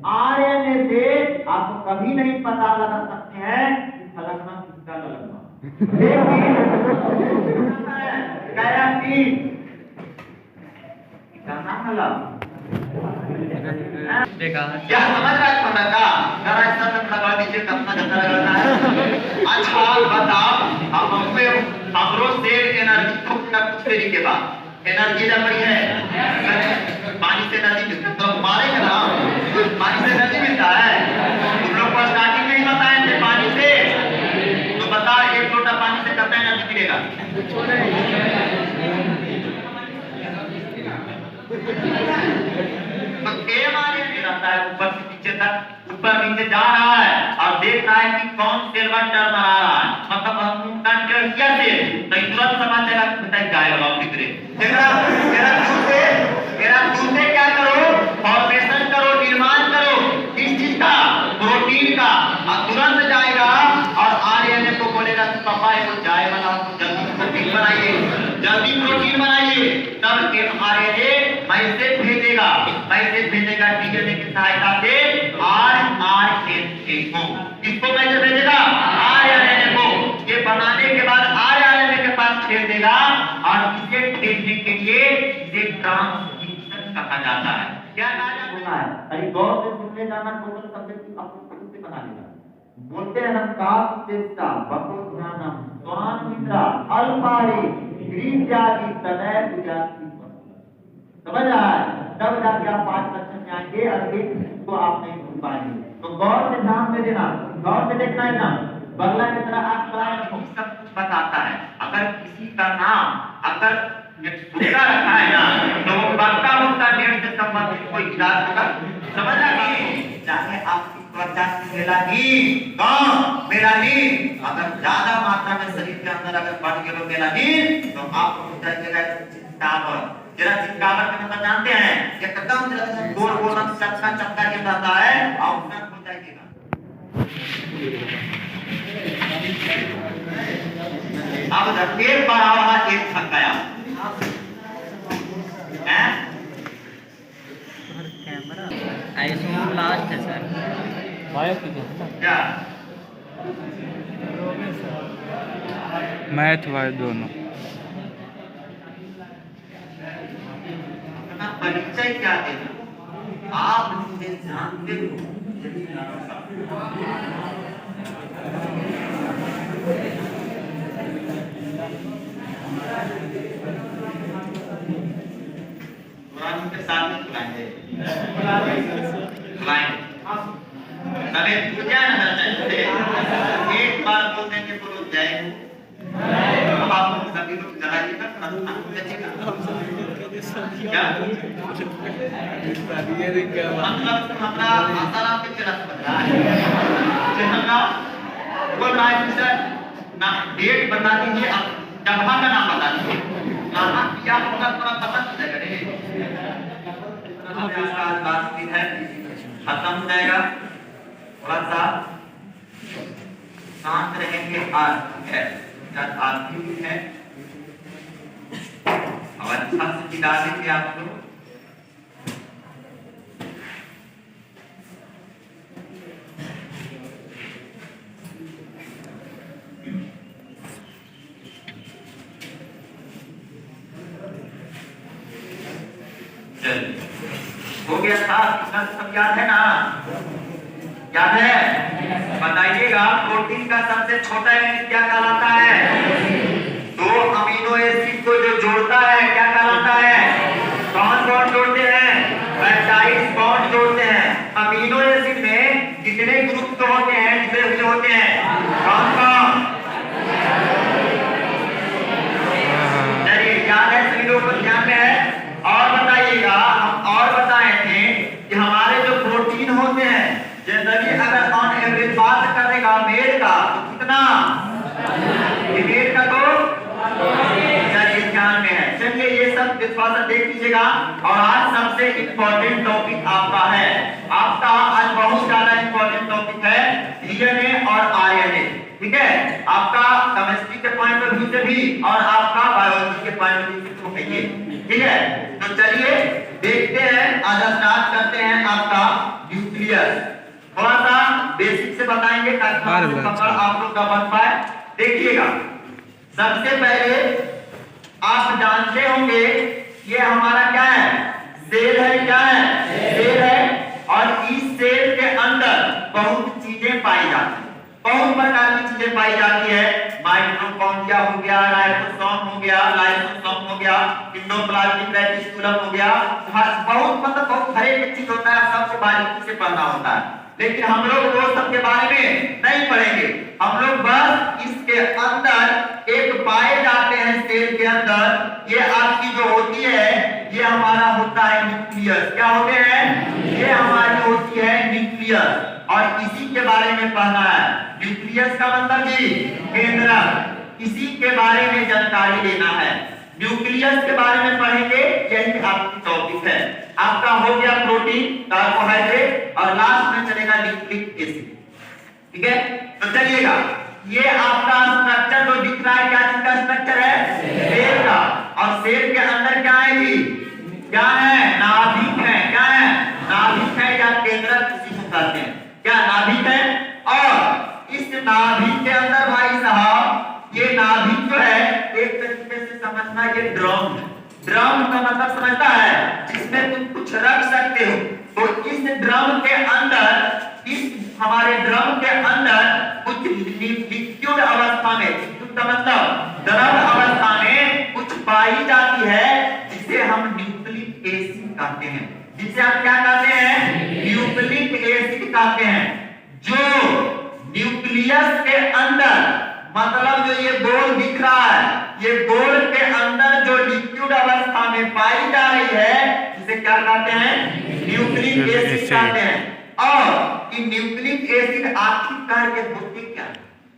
RNA से आप कभी नहीं पता लगा सकते हैं कि फलाना किसका लगना, लेकिन कैराटीन देखा क्या समझ रहा है थोड़ा का जरा इसका सब लगा दीजिए कितना गंदा लगना है। अच्छा बताओ हम हमें हमरो सेल एनर्जी को कुछ देरी के बाद एनर्जी जब बड़ी है पानी से एनर्जी मिलता तो मारेगा ना, पानी से एनर्जी मिलता है। तुम लोग को स्टार्टिंग में ही बताए थे पानी से, तो बता एक लोटा पानी से कितना एनर्जी मिलेगा। तो एम आगे रहता है ऊपर से नीचे तक, ऊपर नीचे जा रहा है और देख रहा है कि कौन सेल वन टर्न आ रहा है, मतलब हम कंट्रोल किया से तो तुरंत समझ जाएगा बताइए जाएगा कितने मेरा दूर से क्या करो फॉर्मेशन करो, निर्माण करो किस चीज का, प्रोटीन का, और तुरंत जाएगा और आरएनए को बोलेगा कि पापा ये जाए बनाओ, जल्दी प्रोटीन बनाइए, जल्दी प्रोटीन बनाइए। तब एमआरएनए मैसेज भेजेगा, मैसेज भेजेगा डीएनए की सहायता से आरएनए को, किसको मैसेज भेजेगा, आरएनए को। ये बनाने के बाद आरएनए के पास भेज देगा और इसे भेजने के लिए इसे ट्रांसक्रिप्शन कहा जाता है। क्या कहा जाता है, अरे गौर से सुनने जाना, टोटल सब्जेक्ट आपको खुद से बना लेना। बोलते हैं हम काफ चेष्टा बको ध्यानम स्वान मित्रा अल्पारे ग्रीजादि तनय गुजाति, समझ रहा है, तब जाके आप 5 लक्षण में आएंगे और एक को आप नहीं भूल पाएंगे। तो गौर से ध्यान में देना, गौर से देखना है ना, बगला की तरह आप सब कुछ बताता है। अगर किसी का नाम अगर सुखा रखा है ना तो वो बक्का मुक्का डेढ़ से संबंधित कोई इलाज होगा, समझ आएगी। चाहे आपकी त्वचा की मेलानिन मेलानिन अगर ज्यादा मात्रा में शरीर के अंदर अगर बढ़ गया मेलानिन तो आपको हो जाएगा चिंतावर। जरा चिंतावर के मतलब जानते हैं, एकदम गोल गोल चक्का चक्का के रहता है और उसमें हो जाएगा। अब जब एक बार आ रहा एक थक गया आईएसओ लास्ट है सर, क्या मैथ वाय दोनों। परिचय क्या देना आप मुझे जानते हो, कुरान के साथ में बुलाएंगे तभी पूजा न चाहिए, एक बार बोल देंगे बोलो जय हो, अब आप सभी लोग जलाइएगा क्या मतलब हमारा आसाराम के चला समझ रहा है हमारा बोल रहा है सर ना, डेट बता दीजिए, अब जगह का नाम बता दीजिए, कहाँ क्या होगा थोड़ा पता चल जाएगा रे। बातचीत है खत्म हो जाएगा, थोड़ा सा शांत रहेंगे। आज है आदमी है और अच्छा से दिला देंगे आप लोग। हो गया था, सब याद है ना, याद है, बताइएगा प्रोटीन का सबसे छोटा यूनिट क्या कहलाता है, 2 अमीनो एसिड को जो जोड़ता है क्या कहलाता है, कौन बॉन्ड जोड़ते हैं, पेप्टाइड बॉन्ड जोड़ते हैं। अमीनो एसिड में कितने ग्रुप तो होते हैं, जितने होते हैं, कौन कौन, चलिए याद है सभी लोगों को, ध्यान में है। और बताइएगा, हम और बताए थे कि हमारे जो प्रोटीन होते हैं, जनरली अगर ऑन एवरेज बात करेगा मेल का तो कितना, मेल का तो चलिए ध्यान में है। चलिए ये सब थोड़ा सा देख लीजिएगा। और आज सबसे इम्पोर्टेंट टॉपिक आपका है, आपका आज बहुत ज्यादा इम्पोर्टेंट टॉपिक है डीएनए और आरएनए, ठीक है। आपका केमिस्ट्री के पॉइंट ऑफ व्यू से भी केमिस्ट्री और आपका बायोलॉजी के पॉइंट ऑफ व्यू से कहिए, ठीक है। तो चलिए देखते हैं, आज स्टार्ट करते हैं आपका न्यूक्लियस। थोड़ा सा बेसिक से बताएंगे ताकि पकड़ आप लोग का बन पाए। देखिएगा, सबसे पहले आप जानते होंगे ये हमारा क्या है, सेल है। क्या है? सेल है। और इस सेल के अंदर बहुत चीजें पाई जाती हैं, बहुत प्रकार की चीजें पाई जाती है। माइटोकॉन्ड्रिया हो गया, राइबोसोम हो गया, लाइसोसोम हो गया, एंडोप्लाज्मिक रेटिकुलम हो गया, बहुत हर एक चीज होता है, सबसे बारीकी से पढ़ना होता है। लेकिन हम लोग वो सब के बारे में नहीं पढ़ेंगे, हम लोग बस इसके अंदर एक पाए जाते हैं सेल के अंदर, ये आपकी जो होती है ये हमारा होता है न्यूक्लियस। क्या होते हैं? ये हमारी होती है न्यूक्लियस, और इसी के बारे में पढ़ना है। न्यूक्लियस का मतलब जी केंद्रक, इसी के बारे में जानकारी लेना है। न्यूक्लियस के बारे में पढ़ेंगे, यही आपकी टॉपिक है। आपका हो गया प्रोटीन, कार्बोहाइड्रेट, और लास्ट में चलेगा न्यूक्लिक एसिड, ठीक है। तो चलिएगा, ये आपका स्ट्रक्चर जो दिख रहा है, क्या चीज का स्ट्रक्चर है? सेल का। और सेल के अंदर क्या है जी? क्या है? नाभिक है। क्या है? नाभिक है या केंद्रक, किसी को कहते हैं। क्या नाभिक है? और इस नाभिक के अंदर भाई साहब, ये नाभिक जो है एक तरीके से समझना, ये ड्रम है। ड्रम का मतलब समझता है, जिसमें तुम कुछ रख सकते हो। तो इस ड्रम के अंदर, इस हमारे ड्रम के अंदर कुछ लिक्विड अवस्था में, लिक्विड का मतलब द्रव अवस्था में कुछ पाई जाती है, जिसे हम न्यूक्लिक एसिड कहते हैं। जिसे हम क्या कहते हैं? न्यूक्लिक एसिड कहते हैं। जो न्यूक्लियस के अंदर, मतलब जो ये गोल दिख रहा है, ये गोल के अंदर जो लिक्विड अवस्था में पाई जा रही है, जिसे क्या कहते हैं? न्यूक्लिक एसिड कहते हैं। और ये न्यूक्लिक एसिड आखिरकार के होते क्या?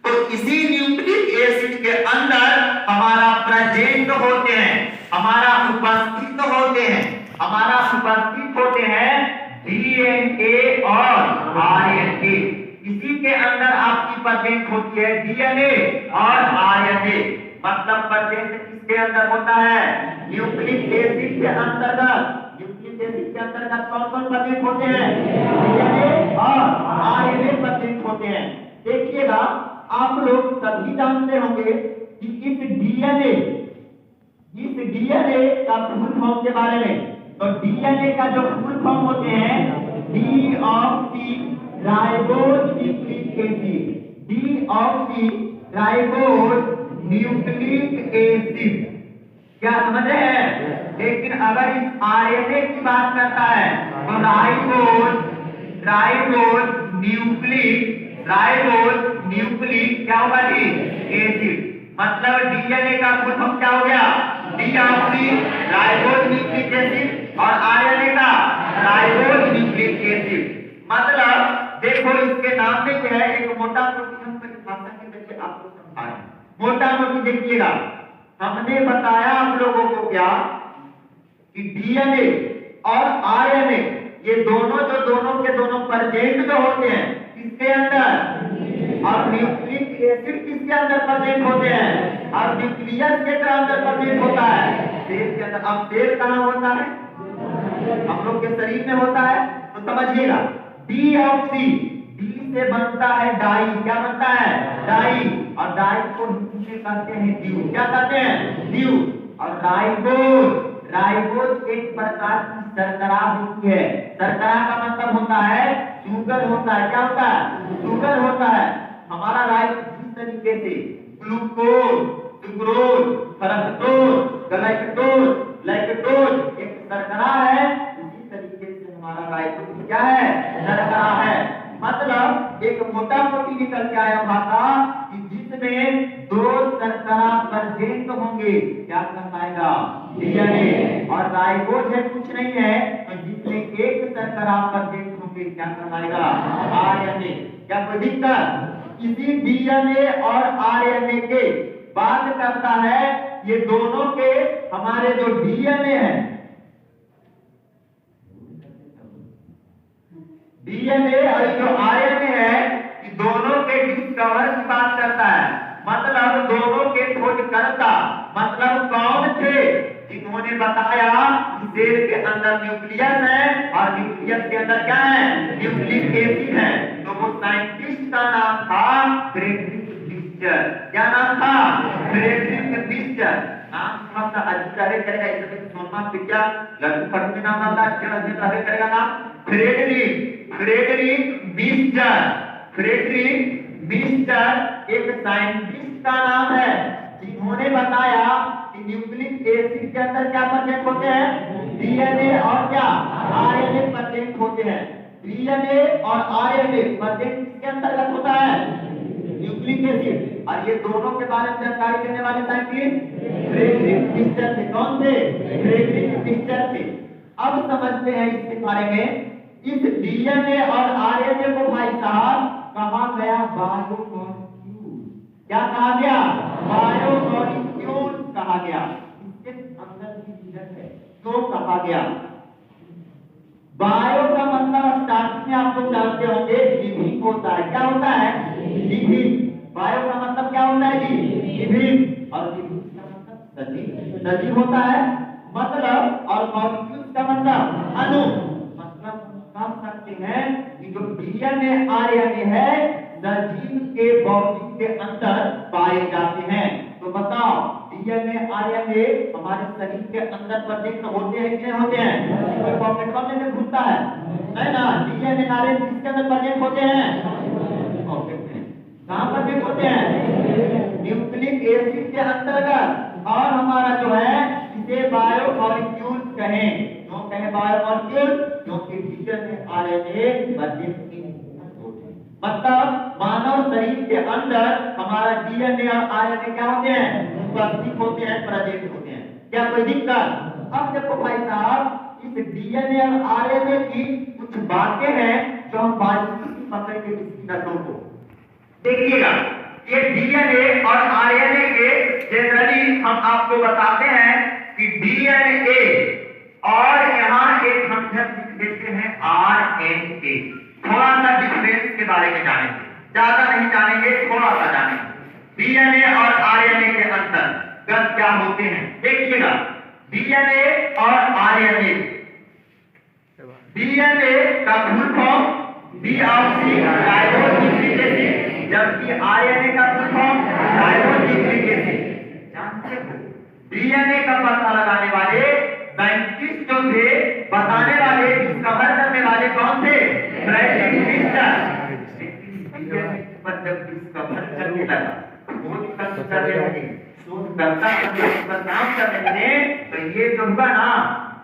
तो इसी न्यूक्लिक एसिड के अंदर हमारा प्रेजेंट होते हैं, हमारा उपस्थित होते हैं, हमारा उपस्थित होते हैं डीएनए और आरएनए। इसी के अंदर आपकी प्रेजेंट होती है डीएनए और आरएनए। मतलब प्रेजेंट किसके अंदर होता है? न्यूक्लिक एसिड के अंतर्गत। न्यूक्लिक एसिड के अंतर्गत कौन कौन प्रेजेंट होते हैं? डीएनए और आरएनए प्रेजेंट होते हैं। देखिएगा, आप लोग सभी जानते होंगे कि इस डीएनए का फुल फॉर्म के बारे में। तो डीएनए का जो फुल फॉर्म होते हैं, deoxy ribose nucleic acid, deoxy ribose nucleic acid. क्या समझ रहे हैं? लेकिन अगर इस आरएनए की बात करता है तो राइबोज न्यूक्लिक क्या होगा जी? एसिड। मतलब डीएनए का फुल फॉर्म क्या हो गया? डीऑक्सी राइबोज न्यूक्लिक एसिड, और आरएनए का राइबोज न्यूक्लिक एसिड। मतलब देखो, इसके नाम में क्या है, एक मोटा प्रोटीन भाषा के जरिए आपको समझाएं। मोटा मोटी देखिएगा, हमने बताया आप लोगों को क्या कि डीएनए और आरएनए ये दोनों के दोनों प्रेजेंट जो होते हैं किसके अंदर? और न्यूक्लिक एसिड किसके अंदर प्रेजेंट होते हैं? और न्यूक्लियस के अंदर प्रेजेंट होता है सेल के अंदर। अब सेल कहाँ होता है? हम लोग के शरीर में होता है। तो समझिएगा, डीऑक्सी, डी से बनता है डाई। क्या बनता है? डाई। और डाई को हिंदी में कहते हैं ड्यू। क्या कहते हैं? ड्यू। और राइबोज एक प्रकार की शर्करा होती है। शर्करा का मतलब होता है शुगर होता है। क्या होता है? शुगर होता है। हमारा राइबोज जिस तरीके से ग्लूकोज, सुक्रोज, फ्रक्टोज, लैक्टोज एक शर्करा है, इसी तरीके से हमारा राइबोज क्या है? शर्करा है। मतलब एक मोटा मोटी निकल के आया भाषा कि जिसमें दो शर्करा प्रेजेंट होंगे, क्या कहलाएगा? डीएनए। और राइबोज है कुछ नहीं है, तो जिसमें एक शर्करा प्रेजेंट होंगे, क्या कहलाएगा? आरएनए। क्या कोई दिक्कत? इसी डीएनए और आरएनए के बात करता है, ये दोनों के हमारे जो डीएनए है, डीएनए और जो आरएनए है, ये दोनों के डिस्कवर की बात करता है। मतलब दोनों के खोज कर्ता मतलब कौन थे जिन्होंने बताया कि सेल के अंदर न्यूक्लियस है और न्यूक्लियस के अंदर क्या है, न्यूक्लिक एसिड है। तो वो साइंटिस्ट का नाम था फ्रेडरिक लिस्टर। क्या नाम था, फ्रेडरिक लिस्टर। नाम थोड़ा सा अजीब रहे करेगा, इसमें सोनमा पिज्जा लड्डू फट में नाम आता है, रहे करेगा नाम फ्रेडरिक लिस्टर। फ्रेडरिक लिस्टर एक साइंटिस्ट का नाम है जिन्होंने बताया कि न्यूक्लिक एसिड के अंदर क्या प्रेजेंट होते हैं, डीएनए और क्या आरएनए प्रेजेंट होते हैं। डीएनए और आरएनए प्रेजेंट किसके अंतर्गत होता है, न्यूक्लिक एसिड। और ये दोनों के बारे में जानकारी देने वाले साइंटिस्ट फ्रेडरिक लिस्टर थे। कौन थे, फ्रेडरिक लिस्टर थे। अब समझते हैं इसके बारे में। इस डीएनए और आरएनए को भाई साहब कहा गया बायोमॉलिक्यूल। क्या कहा गया, बायोमॉलिक्यूल कहा गया। इसके अंदर की रीजन है क्यों कहा गया। बायो का मतलब स्टार्टिंग में आप लोग जानते होंगे लिविंग होता है। क्या होता है, लिविंग। बायो का मतलब क्या होता है जी, लिविंग। और लिविंग का मतलब सजीव, सजीव होता है मतलब। और मॉलिक्यूल्स का मतलब अणु। मतलब कह सकते हैं कि जो डीएनए आरएनए है सजीव के बॉडी के अंदर पाए जाते हैं। तो बताओ डीएनए आरएनए हमारे शरीर के अंदर प्रेजेंट होते हैं कि नहीं होते हैं, कोई पॉकेट में घूमता है ना। डीएनए आरएनए किसके अंदर प्रेजेंट होते हैं, पॉकेट में। कहां प्रेजेंट होते हैं, न्यूक्लिक एसिड के अंतर्गत। और हमारा जो है इसे बायोमॉलिक्यूल कहें। क्यों कहें बायोमॉलिक्यूल, क्योंकि डीएनए आरएनए प्रेजेंट मतलब मानव शरीर के अंदर हमारा डीएनए और आरएनए क्या होते हैं, उपस्थित होते हैं, प्रेजेंट होते हैं। क्या कोई दिक्कत। अब देखो भाई साहब इस डीएनए और आरएनए की कुछ बातें हैं जो हम बारीकी पकड़ के इसकी नसों को देखिएगा। ये डीएनए और आरएनए के जनरली हम आपको बताते हैं कि डीएनए और यहाँ एक हम लिख देते हैं आरएनए। थोड़ा सा डिफरेंस के बारे में जानेंगे, ज्यादा नहीं जानेंगे, थोड़ा सा जानेंगे। डीएनए और आरएनए के अंतर्गत क्या होते हैं देखिएगा। डीएनए और आरएनए, डीएनए का फुल फॉर्म डीऑक्सीराइबोन्यूक्लिक एसिड, जबकि आरएनए का फुल फॉर्म राइबोन्यूक्लिक एसिड। जानते हो डीएनए का पता लगाने वाले साइंटिस्ट जो थे, बताने वाले, डिस्कवर करने वाले कौन थे, फ्रेडरिक लिस्टर। पर जब डिस्कवर करने लगा, शोध करने लगे, शोधकर्ता पर काम करने लगे, तो ये जो हुआ ना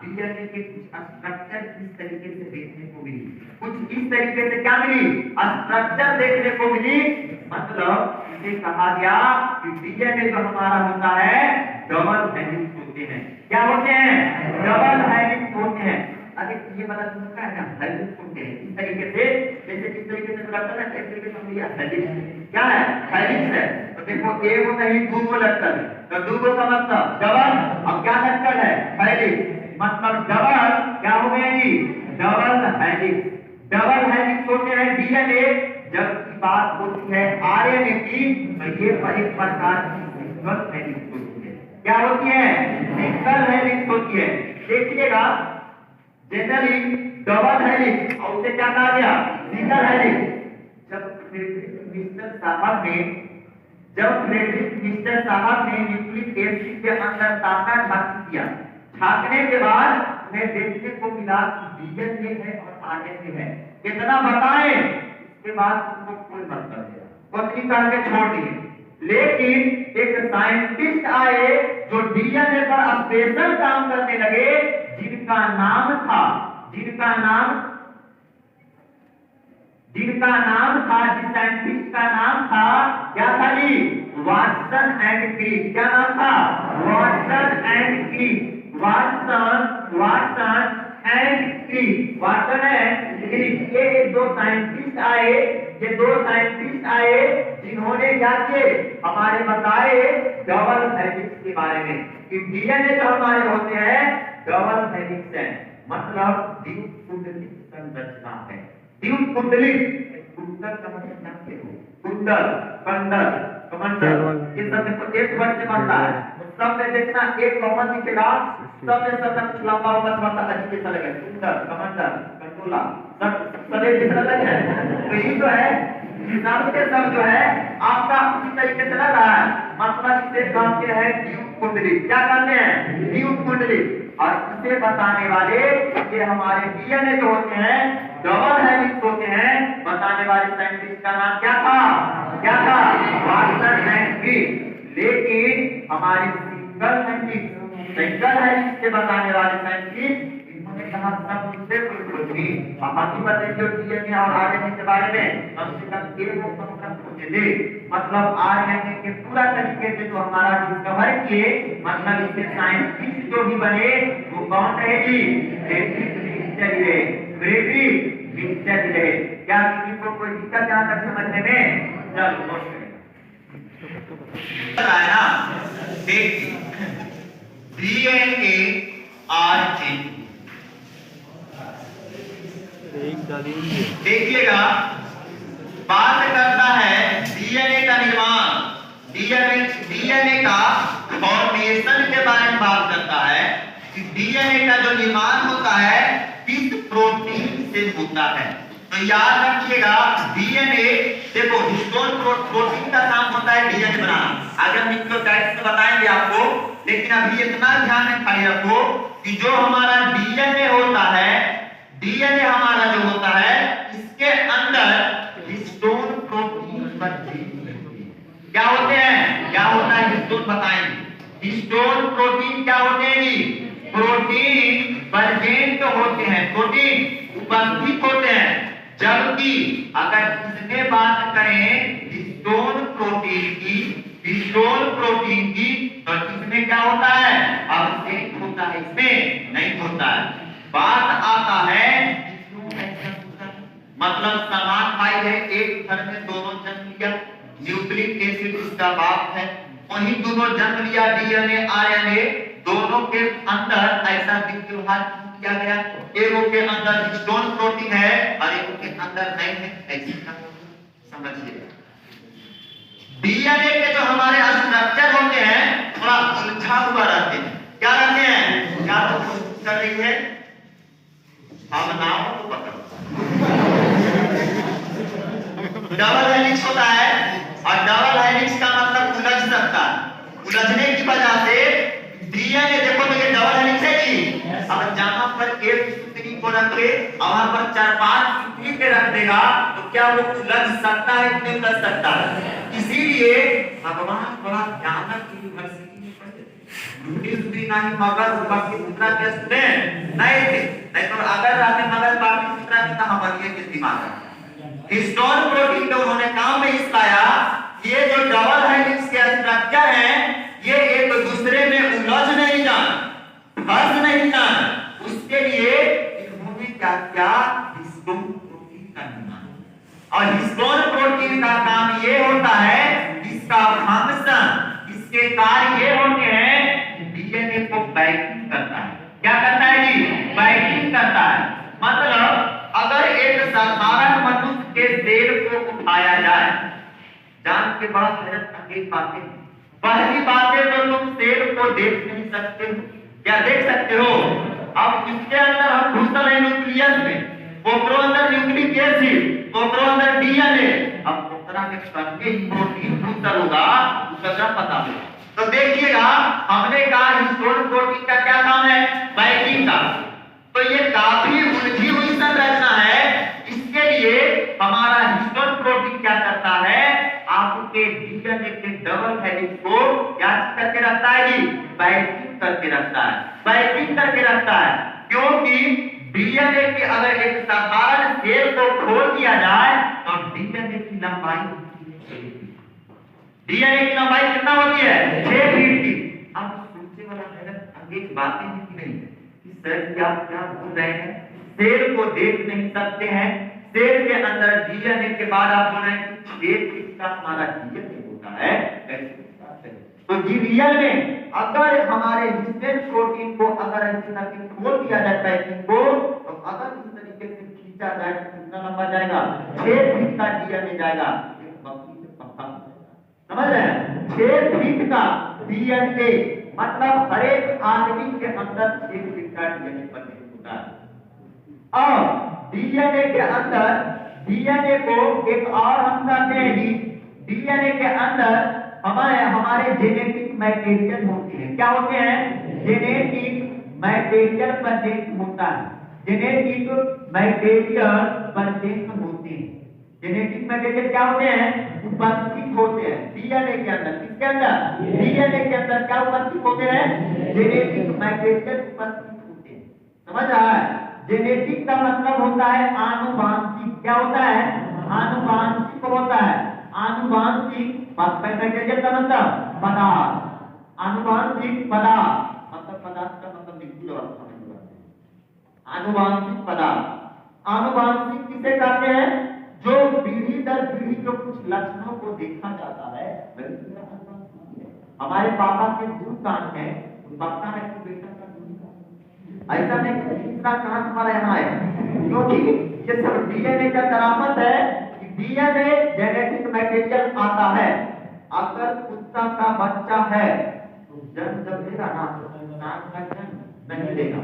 डीएनए के कुछ स्ट्रक्चर इस तरीके से देखने को मिली, कुछ इस तरीके से क्या मिली, स्ट्रक्चर देखने को मिली। मतलब इसे कहा गया कि डीएनए जो हमारा होता है डबल हेलिक्स होते हैं। क्या होते हैं, डबल हेलिक्स होते हैं। अरे ये पता चलता है ना, हेलिक्स होते हैं इस तरीके से, जैसे किस तरीके से लगता है, इस तरीके से हम लिया हेलिक्स। क्या है, हेलिक्स है। तो देखो एक को नहीं दो को लटकल है, तो दो को का मतलब डबल। अब क्या लटकल है, हेलिक्स। मतलब डबल क्या हो गया जी, डबल हेलिक्स। डबल हेलिक्स होते हैं डीएनए। जब की बात होती है आरएनए की, तो ये एक प्रकार की सिंगल हेलिक्स होती है। क्या होती है, सिंगल हेलिक्स होती है। देखिएगा जनरली डबल हेलिक्स और उसे क्या कहा गया, सिंगल हेलिक्स। जब फ्रेडरिक लिस्टर साहब ने न्यूक्लिक एसिड के अंदर ताका झांकी किया, झांकने के बाद उन्हें देखने को मिला कि डीएनए है और आरएनए है। कितना बताएं, इसके बाद उनको कोई मतलब नहीं, पत्नी करके छोड़ दिए। लेकिन एक साइंटिस्ट आए जो डीएनए पर स्पेशल काम करने लगे, जिनका नाम था जिस साइंटिस्ट का नाम था क्या था जी, वाटसन एंड क्रिक। क्या नाम था, Watson and Crick. Watson and Crick. ये दो साइंटिस्ट आए जिन्होंने क्या किए, हमारे बताए डबल हेलिक्स के बारे में कि डीएनए जो हमारे होते हैं डबल हेलिक्स है। मतलब द्विकुंडलित संरचना है। द्विकुंडलित, कुंडल का मतलब जानते हो, कुंडल, कंडल, कमांडर, इस सब में तो एक वर्ड से बनता है, सब में देखना एक कॉमन दिखेगा, सब में सब कुछ लंबा होगा, थोड़ा सा अजीब सा लगेगा, सुंदर, कमांडर, कंट्रोलर, सब एक जैसा लग रहा है। तो ये जो है सब के सब जो है आपका उसी तरीके से लग रहा है, मतलब इसे कहते हैं द्यूत कुंडली। क्या कहते हैं? द्यूत कुंडली। और इसे बताने वाले ये हमारे डीएनए जो होते हैं, डबल हेलिक्स होते हैं, बताने वाले साइंटिस्ट का नाम क्या था? क्या था? Watson and Crick. लेकिन हमारे सिंगल हेलिक्स के बताने वाले साइंटिस्ट इन्होंने कहा सब दूसरे प्रोटीन बाकी बताइए डीएनए और आरएनए के बारे में कम से कम एक कंसेप्ट पूछे थे। मतलब आरएनए के पूरा तरीके से जो हमारा डिस्कवर किए, मतलब इससे साइंटिस्ट जो भी बने वो कौन रहे जी? फ्रेडरिक मिक्सचर रहे। क्या किसी को कोई दिक्कत यहाँ तक समझने में? चलो ना देखिए डीएनए आरएनए देखिएगा, बात करता है डीएनए का निर्माण, डीएनए का फॉर्मेशन के बारे में बात करता है कि डीएनए का जो निर्माण होता है किस प्रोटीन से होता है। तो याद रखिएगा डीएनए, देखो हिस्टोन प्रोटीन का काम होता है डीएनए बनाना, आगे हम न्यूक्लियोटाइड्स में बताएंगे आपको, लेकिन अभी इतना ध्यान में खाली रखो कि जो हमारा डीएनए होता है, डीएनए हमारा जो होता है इसके अंदर हिस्टोन प्रोटीन बनते हैं। क्या होते हैं? क्या होता है हिस्टोन बताएंगे। हिस्टोन प्रोटीन क्या होते हैं जी? प्रोटीन प्रेजेंट होते हैं, प्रोटीन उपस्थित होते हैं। जबकि अगर इसमें बात करें हिस्टोन प्रोटीन की तो इसमें क्या होता है? अवशेष होता है, इसमें नहीं होता है। बात आता है मतलब समान भाई है, एक घर में दोनों जन्म लिया, न्यूक्लिक एसिड इसका बाप है, वही दोनों जन्म लिया, डीएनए आरएनए दोनों के अंदर ऐसा व्यवहार किया गया, एक के अंदर हिस्टोन प्रोटीन है और एक के अंदर नहीं है, ऐसा समझिए। डीएनए के जो हमारे स्ट्रक्चर होते हैं थोड़ा उलझा हुआ रहते हैं। क्या रहते हैं? क्या तो कोशिश कर रही है हम नाम को पकड़ो। डबल हेलिक्स होता है और डबल हेलिक्स का मतलब उलझ सकता है। उलझने की वजह से डीएनए, देखो तो ये डबल हेलिक्स है जी। अब जहां पर एक सूत्री को रख ले और वहां पर 4-5 सूत्री के रख देगा तो क्या वो उलझ सकता है? नहीं उलझ सकता है। इसीलिए भगवान बड़ा भयानक यूनिवर्सिटी में पढ़े सूत्री नहीं मगर बाकी दूसरा के स्टूडेंट नहीं थे, नहीं तो अगर रहते मगर बाकी दूसरा की कहां बनिए के दिमाग है। हिस्टोन प्रोटीन को उन्होंने काम में इस लाया, ये जो डबल हेलिक्स के स्ट्रक्चर है ये एक दूसरे में उलझ नहीं जाए, फंस नहीं जाए, उसके लिए इन्होंने क्या किया? हिस्टोन प्रोटीन का निर्माण। और हिस्टोन प्रोटीन का काम ये होता है, इसका फंक्शन, इसके कार्य ये होते हैं डीएनए को बाइंडिंग करता है। क्या करता है जी? बाइंडिंग करता है। मतलब अगर एक साधारण मनुष्य के सेल को उठाया जाए, जान के बड़ा हैरत अंगेज बातें, पहली बात है तो तुम सेल को देख नहीं सकते हो, क्या देख सकते हो? अब इसके अंदर हम घुसल है न्यूक्लियस में, ओकरो अंदर न्यूक्लिक एसिड, ओकरो अंदर डीएनए, अब ओकरा में करके प्रोटीन घुसल होगा, उसका पता होगा। तो देखिएगा हमने कहा हिस्टोन प्रोटीन का क्या काम है? बाइंडिंग का। तो ये काफी उलझी हुई संरचना है, इसके लिए हमारा हिस्टोन प्रोटीन क्या करता है? आपके डीएनए के डबल हेलिक्स को क्या करके रखता है जी? बाइंडिंग करके रखता है, बाइंडिंग करके रखता है। क्योंकि डीएनए के अगर एक साधारण सेल को खोल दिया जाए तो डीएनए की लंबाई, डीएनए की लंबाई कितना होती है? 6 फीट की। अब सोचने वाला हैरत अंगेज बातें हैं कि नहीं कि सर क्या क्या बोल रहे हैं? सेल को देख नहीं सकते हैं, सेल के अंदर डीएनए के बाद आप बोल रहे हैं 6 फीट का हमारा डीएनए होता है। तो जीवियल में अगर हमारे हिस्टोन प्रोटीन को अगर ऐसे करके खोल दिया जाए पैकिंग को, तो अगर इस तरीके से खींचा जाए तो कितना लंबा जाएगा? 6 फीट का डीएनए जाएगा। एक बकरी से पक्का समझ रहे हैं? 6 फीट का डीएनए, मतलब हर एक आदमी के अंदर 6 फीट का डीएनए प्रेजेंट होता है। और डीएनए के अंदर, डीएनए को एक और हम कहते हैं कि डीएनए के अंदर हमारे जेनेटिक मटेरियल होते हैं। क्या होते हैं? जेनेटिक मटेरियल प्रेजेंट होता है। जेनेटिक मटेरियल प्रेजेंट होते हैं। जेनेटिक मटेरियल क्या होते हैं? उपस्थित होते हैं डीएनए के अंदर। किसके अंदर? डीएनए के अंदर क्या उपस्थित होते हैं? जेनेटिक मटेरियल उपस्थित होते हैं। समझ रहा है? जेनेटिक का मतलब होता है आनुवांशिक। क्या होता है? आनुवांशिक होता है। आनुवांशिक मटेरियल का मतलब पदार्थ, आनुवांशिक पदार्थ, मतलब पदार्थ का मतलब बिल्कुल और समझ। आनुवांशिक पदार्थ, आनुवांशिक किसे कहते हैं? जो पीढ़ी दर पीढ़ी जो कुछ लक्षणों को देखा जाता है। हमारे पापा के 2 कान है, पक्का है कि बेटा का 2 कान, ऐसा नहीं कि तीसरा कान हमारा यहाँ है, क्योंकि ये सब डीएनए का करामत है कि डीएनए जेनेटिक मटेरियल आता है। अगर कुत्ता का बच्चा है तो जन्म जब लेगा ना, नाक का जन्म नहीं लेगा।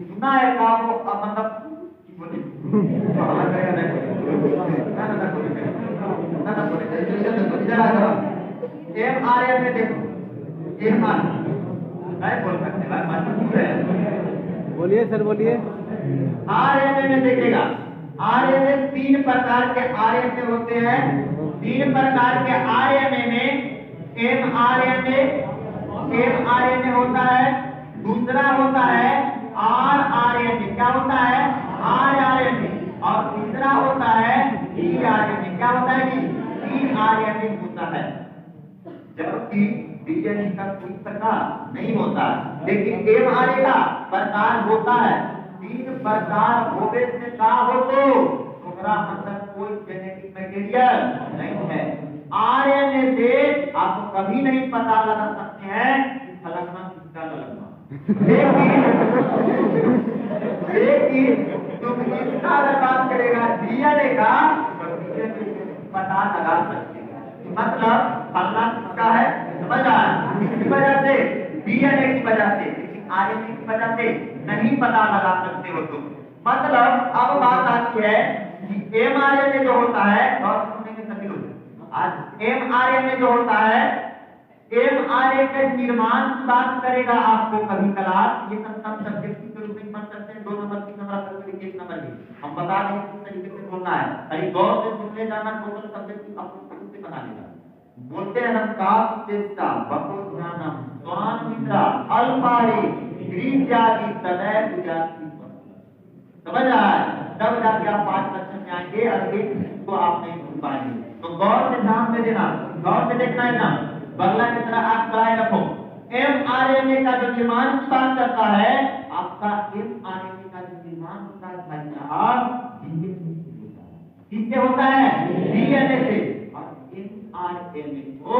सुना है का वो मतलब एमआरएनए देखो, एमआरएनए बोल सकते हैं, बोलिए सर बोलिए। आरएनए में देखेगा, आरएनए 3 प्रकार के आरएनए होते हैं। 3 प्रकार के आरएनए में एमआरएनए, एमआरएनए होता है, दूसरा होता है आरआरएनए। क्या होता है? आरआरएनए। और तीसरा होता है टीआरएनए। क्या होता है? टीआरएनए होता है। जबकि डीएनए का कोई प्रकार नहीं होता, लेकिन एमआरएनए का प्रकार होता है। 3 प्रकार होने से का हो तो तुम्हारा अंदर कोई जेनेटिक मटेरियल नहीं है। आरएनए से आप कभी नहीं पता लगा सकते हैं कि फलाना किसका लगना, लेकिन तुम इसका अगर बात करेगा डीएनए का, पता लगा सकते हैं। मतलब फलना किसका है, समझ रहा है? इसकी वजह से, डीएनए की वजह से, लेकिन आरएनए की वजह से नहीं पता लगा सकते हो तुम। मतलब अब बात आती है कि एमआरएनए जो होता है, और सुनेंगे सभी लोग, आज एमआरएनए जो होता है, एमआरएनए के निर्माण की बात करेगा आपको कभी क्लास, ये सब सब्जेक्ट के रूप में पढ़ सकते हैं। 2 नंबर 3 नंबर करके 1 नंबर भी हम बता देंगे किस तरीके से बोलना है। कहीं गौर से सुनने जाना, टोटल सब्जेक्ट आपको खुद से बना लेना। बोलते हैं हम काप चेष्टा बको ज्ञानम स्वान मित्रा अल्पारे ग्रीजादि तदय गुजाति। समझ रहा है? तब जाके आप 5 लक्षण में आएंगे, अगले को आप नहीं भूल पाएंगे। तो गौर से ध्यान में देना, गौर से देखना है ना, बगला की तरह आप कराए रखो। एमआरएनए का जो निर्माण की बात करता है, आपका एमआरएनए का जो निर्माण होता है भाई साहब, किससे होता है? डीएनए से। और एमआरएनए को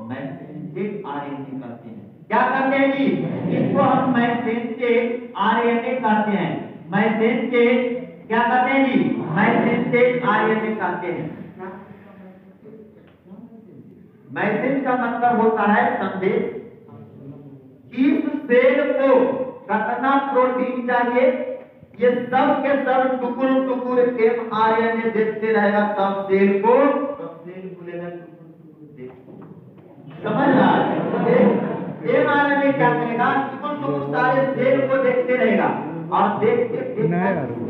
मैसेंजर आरएनए कहते हैं। क्या कहते हैं जी? इसको हम मैसेंजर आरएनए कहते हैं। मैसेंजर क्या कहते हैं जी? मैसेंजर आरएनए कहते हैं। मैसेज का मतलब होता है संदेश। इस सेल को कितना प्रोटीन चाहिए, ये सब के सब टुकुर टुकुर एमआरएनए देखते रहेगा सब सेल को, सब सेल खुलेगा समझ रहा है? एमआरएनए क्या करेगा? टुकुर टुकुर सारे सेल को देखते रहेगा और देखते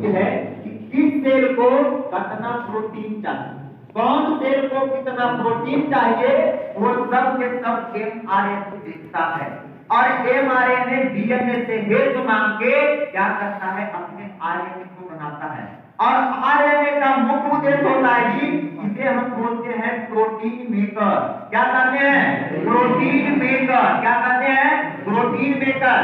है कि किस सेल को कितना प्रोटीन चाहिए, कौन सेल को कितना प्रोटीन चाहिए, वो सब के सब एमआरएनए देखता है। और एमआरएनए डीएनए से हेल्प मांग के क्या करता है? अपने आरएनए को बनाता है। और आरएनए का मुख्य उद्देश्य होता है कि इसे हम बोलते हैं प्रोटीन मेकर। क्या कहते हैं? Protein maker. क्या कहते हैं? Protein maker.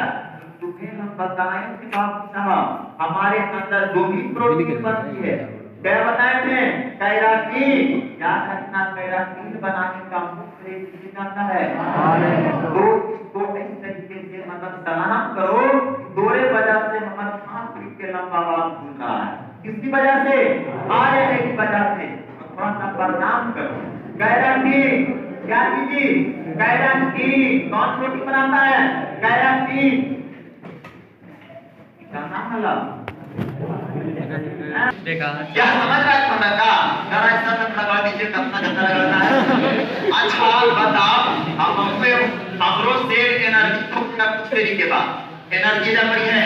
तुम्हें हम बताएं कि साहब हमारे अंदर जो भी प्रोटीन बनती है, क्या बताए थे? कैराटीन। क्या करना? कैराटीन बनाने का मुख्य किसी का है? तो इसको इस तरीके से मतलब सलाम करो, दोरे वजह से हमारा 5 फीट के लंबा बाल खुल रहा है। किसकी वजह से? आरएनए की वजह से। थोड़ा सा प्रणाम करो। कैराटीन क्या चीज? केराटिन। कौन प्रोटीन बनाता है? केराटिन। कहाँ मतलब देखा क्या समझ रहा है थोड़ा का? जरा इस तरह लगा दीजिए कितना गंदा लगता है। अच्छा बताओ, हमरो सेल एनर्जी तो कुछ देरी के बाद एनर्जी जब बड़ी है,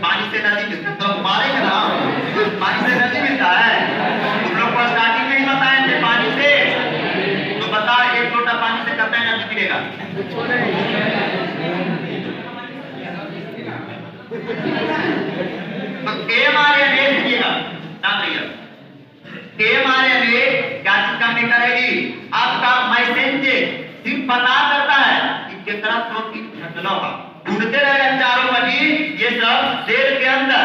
पानी से एनर्जी मिलता है तो मारेगा ना, पानी से एनर्जी मिलता है। तुम लोग को स्टार्टिंग में ही बताए थे पानी से, तो बता 1 लोटा पानी से कितना एनर्जी मिलेगा? तो mRNA लीजिएगा, नाम रहिएगा। mRNA क्या चीज का मेकर है जी? आपका मैसेंजर सिर्फ पता करता है कि कितना प्रोटीन घटना होगा, ढूंढते रहेगा चारों बजी ये सब सेल के अंदर।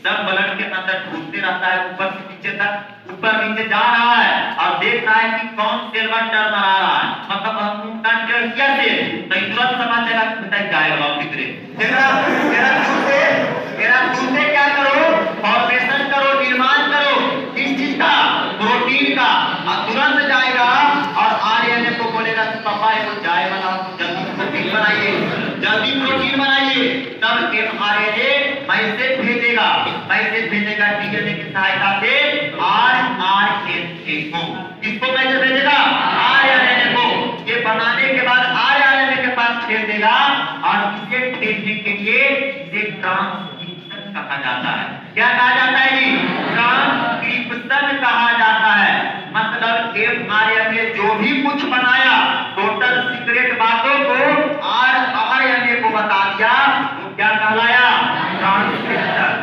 सब ब्लड के अंदर ढूंढते रहता है ऊपर से नीचे तक, ऊपर नीचे जा रहा है और देख रहा है कि कौन सेल में टर्न आ रहा है, मतलब हम कंट्रोल किया से तो तुरंत समझ जाएगा बताइए जाएगा बाप कितने मेरा दूसरे क्या करो, फॉर्मेशन करो, निर्माण करो किस चीज का? प्रोटीन का, और तुरंत जाएगा और आरएनए को बोलेगा कि पापा ये तो जाए वाला, जल्दी प्रोटीन बनाइए, जल्दी प्रोटीन बनाइए। तब एमआरएनए मैसेज भेजेगा डीएनए की सहायता से आरएनए को। किसको मैसेज भेजेगा? आरएनए को। ये बनाने के बाद आरएनए के पास भेज देगा और इसे भेजने के लिए इसे ट्रांसक्रिप्शन कहा जाता है। क्या कहा जाता है जी? ट्रांसक्रिप्शन कहा जाता है। मतलब एमआरएनए जो भी कुछ बनाया टोटल सीक्रेट बातों को आरएनए को बता दिया, तो क्या कहलाया? ट्रांसक्रिप्शन।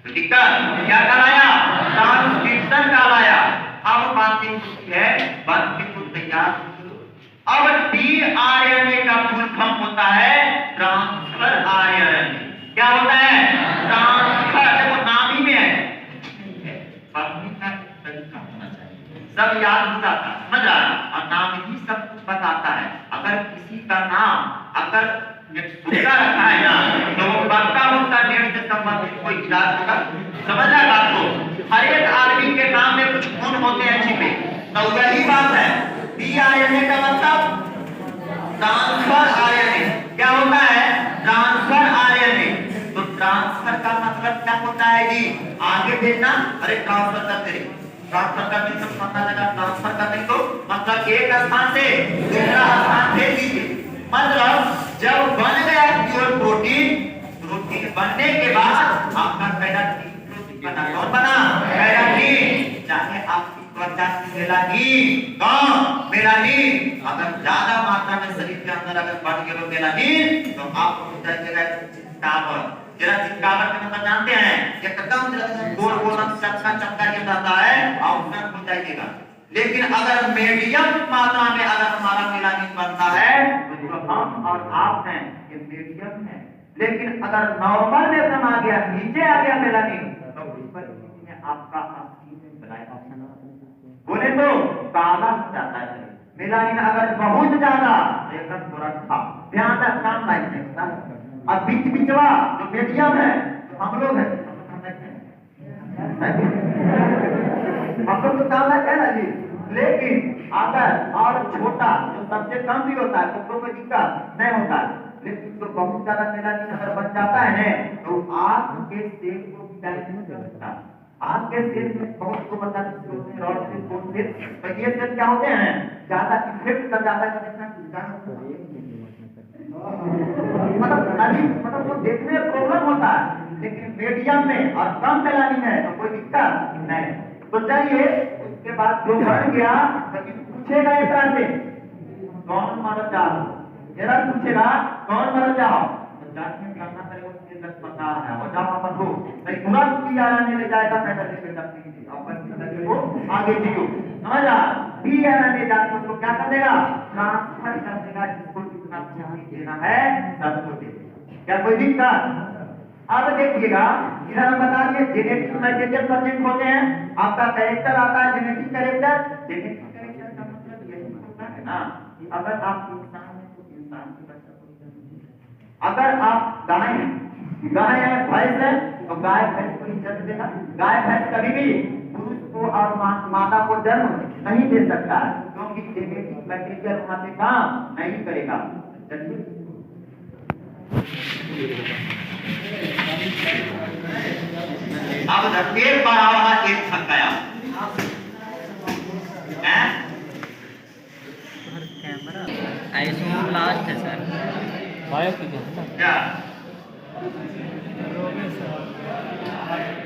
ठीक है, क्या कहलाया? ट्रांसक्रिप्शन कहलाया। अब बातें होती है, बात बिल्कुल तैयार। अब टीआरएनए का फुल फॉर्म होता है ट्रांसफर आरएनए। क्या होता है? ट्रांसफर। देखो नाम ही में है, पढ़ने का तरीका होना चाहिए, सब याद हो जाता है, समझ रहा है, और नाम ही सब कुछ बताता है। अगर किसी का नाम अगर तुक्का रखा है ना, तो वो पक्का उसका डेट से संबंधित कोई इलाज होगा। समझ रहा है बात को? हर एक आदमी के नाम में कुछ गुण होते हैं छिपे, तो वही बात है। टीआरएनए का मतलब ट्रांसफर आरएनए। क्या होता है? Transfer RNA. तो ट्रांसफर का मतलब क्या होता है जी? आगे भेजना। अरे ट्रांसफर करते रहिए, ट्रांसफर करने से पता लगा, ट्रांसफर करने को मतलब एक स्थान से दूसरा स्थान भेज दीजिए। मतलब जब बन गया प्योर प्रोटीन, प्रोटीन बनने के बाद आपका केराटिन बना। कौन बना? केराटिन। चाहे आपकी त्वचा की मेलानिन अगर ज्यादा मात्रा में शरीर के अंदर अगर बढ़ गया मेलानिन, तो आप हो जाएगा चितकावर। जरा चितकावर का मतलब जानते हैं? एकदम गोल गोल चपका के रहता है और उसमें हो जाएगा। लेकिन अगर मीडियम मात्रा में अगर हमारा मेलानिन बनता है तो जो हम और आप हैं ये मीडियम है। लेकिन अगर नॉर्मल में कम आ गया, नीचे आ गया मेलानिन, तो उस परिस्थिति में आपका स्किन में ब्लैक ऑप्शन बोले तो काला हो जाता है। मेलानिन अगर बहुत ज्यादा एकदम तुरंत ध्यान रख काम लाइन है। अब बीच बीचवा जो मीडियम है तो हम लोग हैं, हम लोग तो काम है ना जी। लेकिन अगर और छोटा जो सबसे कम भी होता है तो कोई दिक्कत नहीं होता है, लेकिन जो बहुत ज्यादा मेलानिन अगर बन जाता है तो आंख के सेल को डैमेज कर सकता है। आंख के सेल में बहुत को बता होते हैं, रॉड सेल, बोन सेल, तो ये सेल क्या होते हैं? ज्यादा इफेक्ट कर जाता है। मतलब वो देखने में प्रॉब्लम होता है, लेकिन मीडियम में और कम मेलानिन है तो कोई दिक्कत नहीं। तो चलिए उसके बाद जो बढ़ गया तो पूछेगा एक तरह से कौन मर जाओ, जरा पूछेगा कौन मर जाओ, तो जांच करना पड़ेगा, उसके लग पता है वो जाओ अपन हो नहीं तुरंत टीआरएनए ले जाएगा पैदा लेकर जाती है अपन जिंदगी को आगे जियो। समझा? टीआरएनए जाकर उसको क्या कर देगा? ट्रांसफर कर देगा, जिसको जितना देना है सबको दे देगा। क्या कोई दिक्कत? अब देखिएगा इधर हम बता दिए जेनेटिक मैटेरियल प्रेजेंट होते हैं, आपका कैरेक्टर आता है जेनेटिक कैरेक्टर। जेनेटिक कैरेक्टर का मतलब यही होता है ना, अगर आप इंसान हैं तो इंसान की बच्चा, अगर आप गाय हैं, भैंस है तो गाय भैंस को इज्जत देगा। गाय भैंस कभी भी पुरुष को और माता को जन्म नहीं दे सकता है, क्योंकि जेनेटिक मटेरियल वहां से काम नहीं करेगा। अब धकेल पड़ा वहां एक थकाया कैमरा आईसो लास्ट है सर। क्या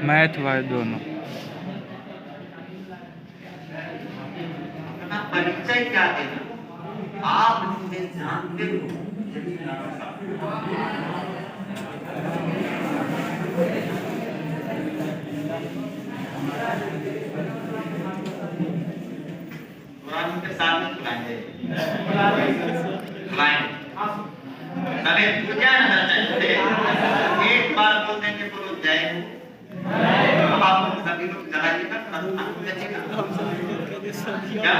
मैथ वाले दोनों। अपना परिचय क्या देना आप इसमें जानते हो। कुरान के सामने बुलाएंगे तभी पूजा न चाहिए। एक बार बोल देंगे तो लोग जाएंगे। अब आप सभी लोग जलाइएगा क्या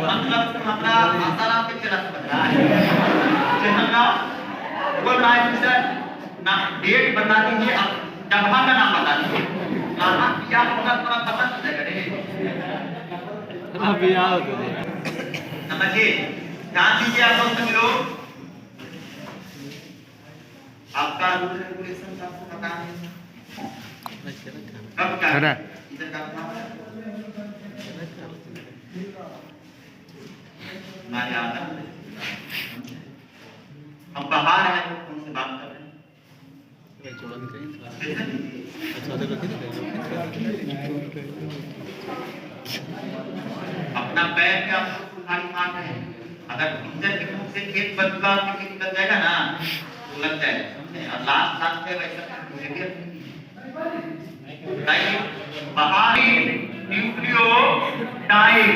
मतलब हमारा आसाराम पे चला समझ रहा है। हमारा बोल रहा है सर ना डेट बता दीजिए, अब जगह का नाम बता दीजिए, कहाँ किया होगा थोड़ा पता चल जाएगा। समझिए, ध्यान दीजिए आप लोग सभी लोग। आपका रूल रेगुलेशन आपको पता है कब क्या इधर का ना याद है। हम बाहर हैं, उनसे बात कर रहे हैं। अपना पैर पे आप कुल्हाड़ी मार रहे हैं। अगर इंजन के मुंह से खेत बदला निकल जाएगा ना तो लग जाएगा, समझे। और लास्ट लास्ट पे वैसा बाहरी न्यूक्लियोटाइड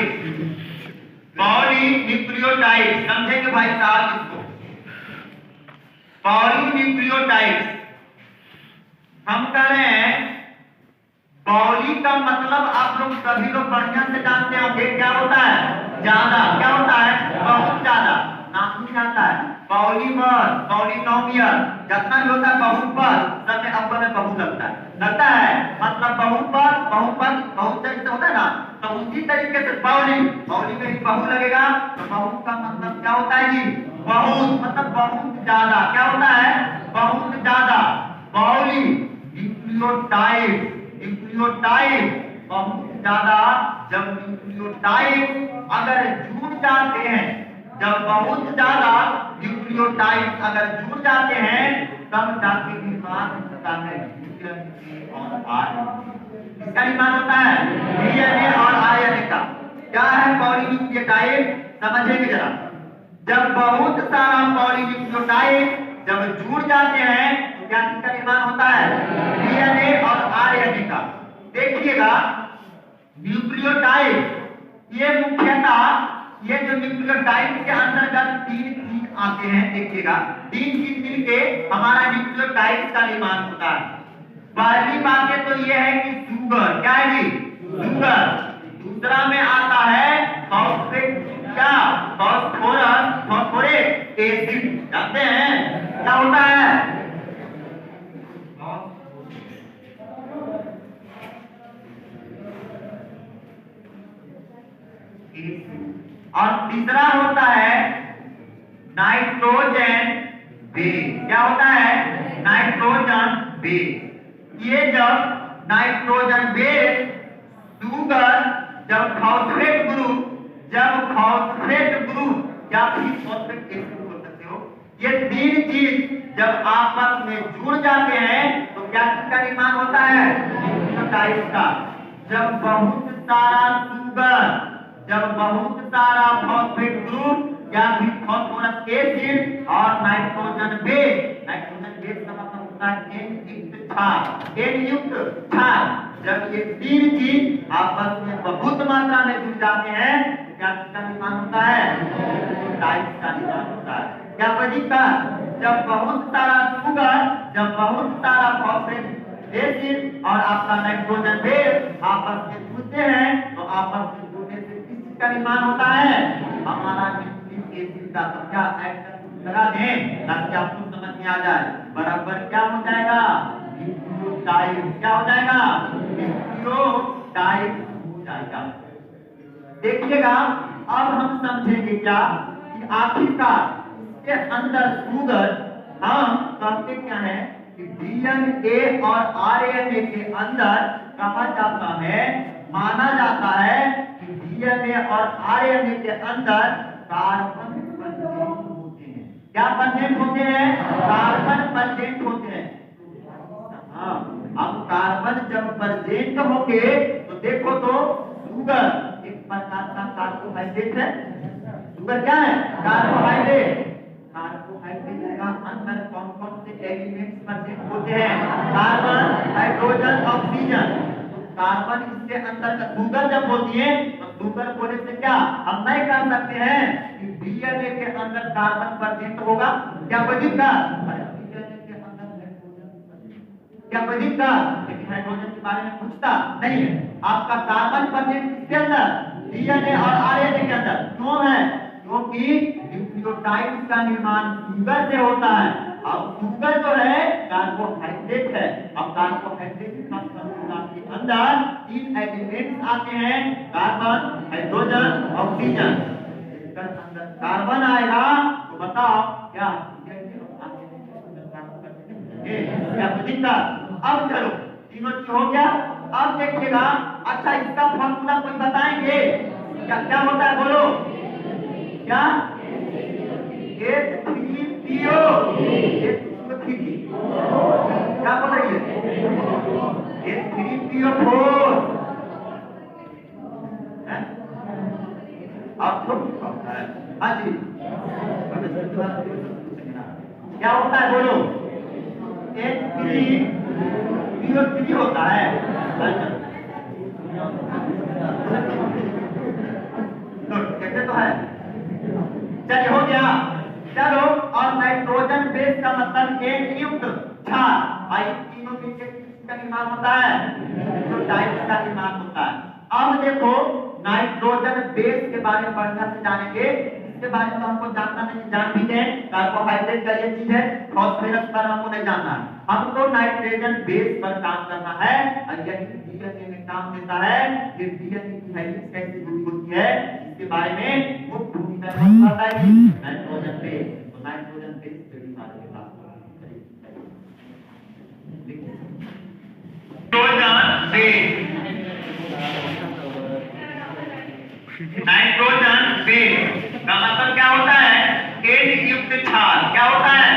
पॉलीन्यूक्लियोटाइड समझेंगे भाई साहब इसको। पॉलीन्यूक्लियोटाइड हम कह रहे हैं। पॉली का मतलब आप लोग सभी लोग बढ़िया से जानते होंगे क्या होता है, ज्यादा। क्या होता है, बहुत ज्यादा। नाम नहीं आता है पॉलीमर पॉलिनोमियल जितना भी होता है बहुपद सब में अव्वल में बहु लगता है मतलब बहुपद बहुत तरीके से होता है ना, तो उसी तरीके से पौली में ही बहु लगेगा। तो बहु का मतलब क्या होता है जी, बहुत मतलब बहुत ज्यादा। क्या होता है, बहुत ज्यादा। पौली न्यूक्लियोटाइड बहुत ज्यादा। जब न्यूक्लियोटाइड अगर जुड़ जाते हैं, जब बहुत ज्यादा न्यूक्लियोटाइड अगर जुड़ जाते हैं तब जाके निर्माण होता है डीएनए और आरएनए। इसका निर्माण होता है डीएनए और आरएनए का। क्या है पॉलीन्यूक्लियोटाइड, समझेंगे जरा। जब बहुत सारा पॉलीन्यूक्लियोटाइड जब जुड़ जाते हैं तो क्या इसका निर्माण होता है, डीएनए और आरएनए का। देखिएगा न्यूक्लियोटाइड ये मुख्यतः ये जो न्यूक्लियोटाइड के अंतर्गत 3 चीज आते हैं। देखिएगा 3 चीज मिलके हमारा न्यूक्लियोटाइड का निर्माण होता है। पहली बात तो ये है कि शुगर, क्या है जी, शुगर। दूसरा में आता है फॉस्फेट, क्या फॉस्फोरिक एसिड, जानते हैं क्या होता है। और तीसरा होता है नाइट्रोजन बेस। क्या होता है, नाइट्रोजन बेस। ये जब नाइट्रोजन बेस शुगर जब फॉस्फेट ग्रुप या फिर फॉस्फेट एसिड बोल सकते हो, ये 3 चीज जब आपस में जुड़ जाते हैं तो क्या इसका निर्माण होता है, न्यूक्लियोटाइड का। जब बहुत सारा शुगर, जब बहुत सारा फॉस्फेट ग्रुप या फिर फॉस्फोरस एसिड और नाइट्रोजन बेस का मतलब होता है N युक्त क्षार। जब ये 3 चीज आपस में बहुत मात्रा में जुड़ जाते हैं तो क्या इसका निर्माण होता है, न्यूक्लियोटाइड का निर्माण होता है। क्या पता, जब बहुत सारा शुगर, जब बहुत सारा फॉस्फेट एसिड और आपका नाइट्रोजन बेस आपस में जुड़ते हैं तो आपस में जुड़ने से का निर्माण होता है, हमारा न्यूक्लिक एसिड का। समझा, लगा दें ताकि आपको समझ में आ जाए। बराबर क्या हो जाएगा, न्यूक्लियोटाइड। क्या हो जाएगा, न्यूक्लियोटाइड हो जाएगा। देखिएगा अब हम समझेंगे क्या कि आखिरकार इसके अंदर शुगर हम कहते क्या है कि डीएनए और आरएनए के अंदर कहा जाता है, माना जाता है कि डीएनए और आरएनए के अंदर कार्बन प्रेजेंट होते हैं। क्या प्रेजेंट होते हैं, कार्बन प्रेजेंट होते हैं। हाँ, अब कार्बन जब प्रेजेंट होंगे तो देखो तो शुगर एक प्रकार का कार्बोहाइड्रेट है। शुगर क्या है, कार्बोहाइड्रेट। कार्बोहाइड्रेट का अंदर कौन कौन से एलिमेंट्स प्रेजेंट होते हैं, कार्बन, हाइड्रोजन, ऑक्सीजन। कार्बन इसके अंदर का शुगर जब होती है तो शुगर होने से क्या हम नहीं कर सकते हैं कि डीएनए के अंदर कार्बन प्रेजेंट होगा। क्या प्रेजेंट का, क्या प्रेजेंट का, लेकिन हाइड्रोजन के बारे में पूछता नहीं है। आपका कार्बन प्रेजेंट किसके अंदर, डीएनए और आरएनए के अंदर। क्यों है, क्योंकि न्यूक्लियोटाइड्स का निर्माण शुगर से होता है। अब शुगर जो है कार्बोहाइड्रेट है। अब कार्बोहाइड्रेट के अंदर 3 एलिमेंट्स आते हैं, कार्बन, हाइड्रोजन, ऑक्सीजन। इसका अंदर कार्बन आएगा तो बताओ क्या दिखता। अब चलो तीनों चीज हो गया। अब देखिएगा, अच्छा इसका फॉर्मूला कोई बताएंगे क्या, क्या होता है बोलो, क्या H3PO, क्या बोल रही है, H3PO4। अब तो हाँ जी, क्या होता है बोलो, H3PO3 होता है। कैसे तो है, चलिए हो गया। चलो, और नाइट्रोजन बेस का मतलब एक युक्त क्षार। भाई तीनों मिलकर किसका निर्माण होता है, न्यूक्लियोटाइड का निर्माण होता है। अब देखो नाइट्रोजन बेस के बारे में बढ़िया से जानेंगे। इसके बारे में तो हमको जानना नहीं, जान भी दें कार्बोहाइड्रेट का ये चीज है, फॉस्फेरस पर हमको नहीं जानना है। हमको नाइट्रोजन बेस पर काम करना है और यही डीएनए में काम देता है। ये डीएनए की हेलिक्स कैसे जुड़ी होती है इसके बारे में मुख्य भूमिका निभाता है नाइट्रोजन बेस। तो नाइट्रोजन बेस के बारे में बात करेंगे। नाइट्रोजन बेस का मतलब क्या होता है, एन युक्त क्षार। क्या होता है,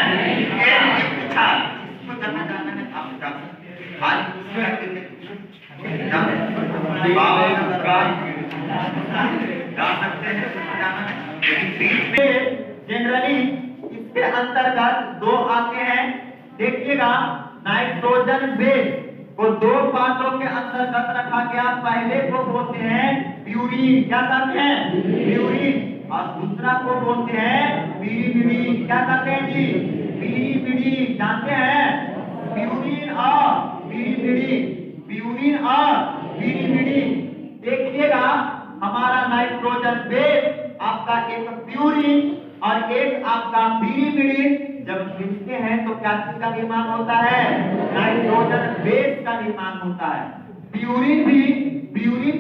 एन युक्त क्षार। इसको जानना चाहते हैं आप आज जान सकते हैं। जनरली इसके अंतर्गत 2 आते हैं। देखिएगा नाइट्रोजन बेस को 2 पार्टों के अंतर्गत रखा गया। पहले को बोलते हैं प्यूरिन। क्या कहते हैं, प्यूरिन। और दूसरा को बोलते हैं पिरीमिडीन। क्या कहते हैं जी, पिरीमिडीन। जानते हैं प्यूरिन और पिरीमिडीन, प्यूरिन और पिरीमिडीन। देखिएगा हमारा नाइट्रोजन बेस आपका एक प्यूरिन और एक आपका पिरीमिडीन जब मिलते हैं तो क्या चीज का निर्माण होता है, नाइट्रोजन बेस का निर्माण होता है। प्यूरिन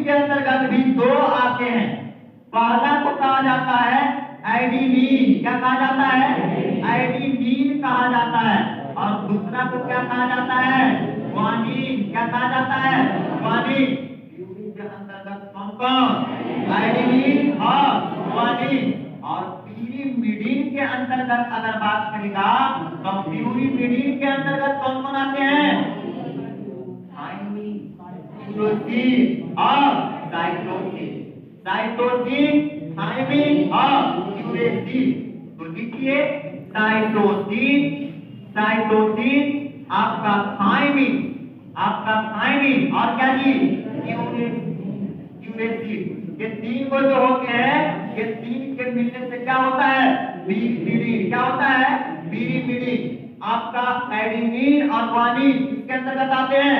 के अंतर्गत भी 2 आते हैं। पहला को कहा जाता है एडिनिन। क्या कहा जाता है, एडिनिन कहा जाता है। और दूसरा को क्या कहा जाता है, ग्वानिन। क्या कहा जाता है, ग्वानिन। प्यूरिन के अंतर्गत कौन, एडिनिन और ग्वानिन। और पिरीमिडीन के अंतर्गत अगर बात करेगा तो पिरीमिडीन के अंतर्गत कौन कौन आते हैं, थाइमिन, यूरोसिन और साइटोसिन। साइटोसिन, थाइमिन और यूरेसिन। तो लिखिए साइटोसिन, साइटोसिन आपका थाइमिन, आपका थाइमिन और क्या जी, यूरेसिन। ये 3 को जो होते हैं, ये 3 के मिलने से क्या होता है, पिरीमिडीन। क्या होता है, पिरीमिडीन। आपका एडिनिन और ग्वानिन किसके अंतर्गत आते हैं,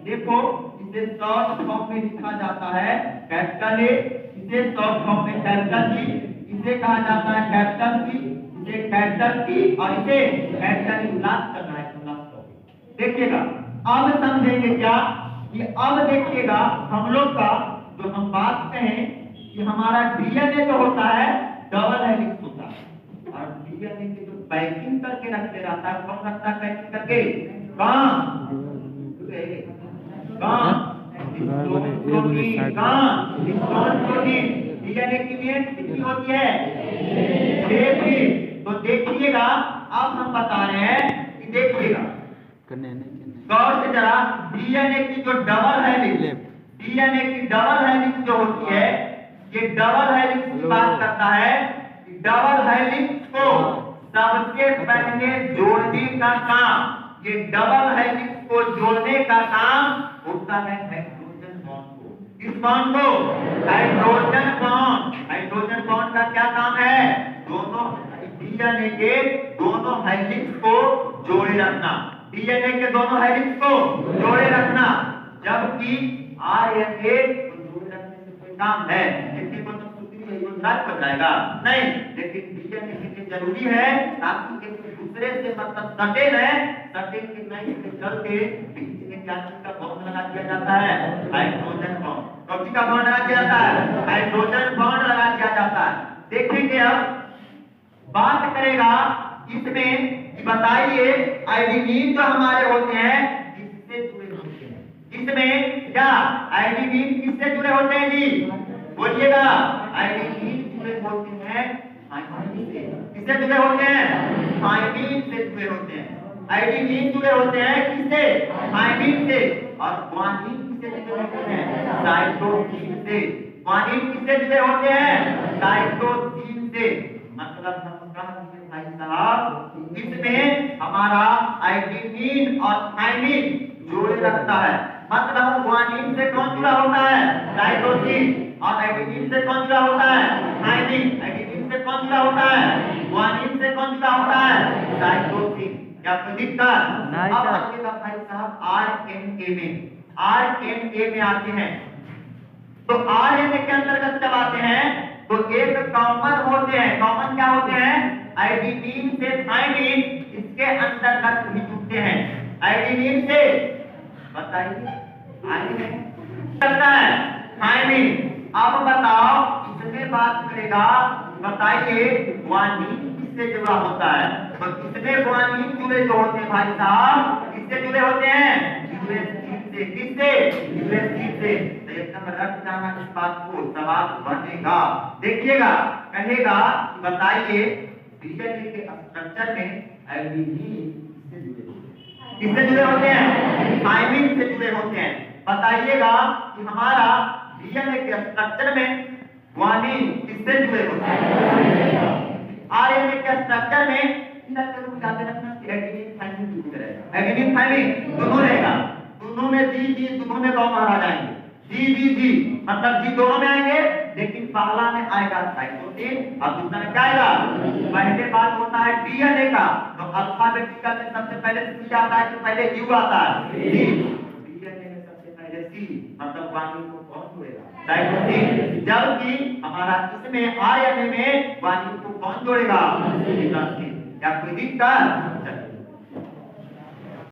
देखो इसे शॉर्ट फॉर्म में लिखा जाता है कैपिटल ए, इसे शॉर्ट फॉर्म में कैपिटल जी, इसे कहा जाता है कैपिटल सी, इसे कैपिटल ई और इसे कैपिटल ई लास्ट करना है, देखिएगा। अब समझेंगे क्या कि अब देखिएगा हम लोग का जो हम बात कहें कि हमारा डीएनए जो होता है डबल हेलिक्स होता है, और डीएनए के जो पैकिंग करके रखते रहता है, कौन रखता है पैकिंग करके? कहाँ डीएनए की लेंथ कितनी होती है? 6 फीट। तो देखिएगा अब हम बता रहे हैं कि देखिएगा गौर से जरा, डीएनए की जो डबल हेलिक्स, डीएनए की डबल हेलिक्स जो होती है, ये डबल हेलिक्स की बात करता है। डबल हेलिक्स को सबसे पहले जोड़ने का काम, ये डबल हेलिक्स को जोड़ने का काम होता है हाइड्रोजन बॉन्ड को। किस बॉन्ड को? Hydrogen bond. हाइड्रोजन बॉन्ड का क्या काम है? दोनों डीएनए के दोनों हेलिक्स को जोड़े रखना, डीएनए के दोनों हेलिक्स को जोड़े रखना। जबकि आरएनए को जोड़े रखने से कोई काम है, इसके को तो सूत्री है योजना बन जाएगा नहीं, लेकिन डीएनए के लिए जरूरी है ताकि एक दूसरे से मतलब सटे रहे, सटे के नहीं के चलते बीच में क्या चीज का बॉन्ड लगा दिया जाता है? Hydrogen bond. कौन का बॉन्ड लगा दिया जाता है? हाइड्रोजन बॉन्ड लगा दिया जाता है। देखेंगे अब बात करेगा इसमें, बताइए एडेनिन जो हमारे होते हैं किससे जुड़े होते हैं? इसमें क्या एडेनिन किससे जुड़े होते हैं जी? बोलिएगा। एडेनिन जुड़े होते हैं थाइमिन से। किससे जुड़े होते हैं? थाइमिन से जुड़े होते हैं। एडेनिन जुड़े होते हैं किससे? थाइमिन से। और ग्वानिन किससे जुड़े होते हैं? साइटोसिन से। ग्वानिन किससे जुड़े होते हैं? साइटोसिन से। मतलब हम भाई साहब इसमें हमारा एडेनिन और थाइमिन जोड़े रखता है। मतलब ग्वानिन से कौन जुड़ा होता है? साइटोसिन। और एडेनिन से कौन जुड़ा होता है? थाइमिन। एडेनिन से कौन जुड़ा होता है? ग्वानिन से कौन जुड़ा होता है? साइटोसिन। क्या आपको दिखता है? अब आइएगा भाई साहब आरएनए में। आरएनए में आते हैं तो आरएनए के अंतर्गत जब आते हैं तो एक कॉमन होते हैं। कॉमन क्या होते हैं? एडेनिन से थाइमिन इसके अंतर्गत ही जुड़ते हैं। एडेनिन से बताइए आगे करता है थाइमिन। अब बताओ इसमें बात करेगा, बताइए ग्वानिन किससे जुड़ा होता है? तो किसमें ग्वानिन जुड़े जो होते हैं भाई साहब, किससे जुड़े होते हैं? यूरेसिल से। किससे? यूरेसिल से। तो एकदम रख जाना इस बात को, सवाल बनेगा। देखिएगा कहेगा बताइए डीएनए के स्ट्रक्चर में एडेनिन किससे जुड़े होते हैं? थाइमिन से जुड़े होते हैं। बताइएगा कि हमारा डीएनए के स्ट्रक्चर में ग्वानिन किससे जुड़े होते हैं? आरएनए के स्ट्रक्चर में याद रखना कि एडेनिन थाइमिन जुड़े रहेगा। एडेनिन थाइमिन दोनों रहेगा, दोनों में जी दोनों में गौ मारा जाएंगे। जी मतलब जी दोनों में आएंगे, लेकिन पहला में आएगा साइटोसिन और दूसरा में क्या आएगा? पहले बात होता है डीएनए का, तो अल्फाबेटिकल में सबसे पहले सी आता है, तो पहले यू आता है। डीएनए में सबसे पहले सी, मतलब ग्वानिन को कौन जोड़ेगा? साइटोसिन। जबकि हमारा इसमें आरएनए में ग्वानिन को कौन जोड़ेगा? क्या कोई दिक्कत?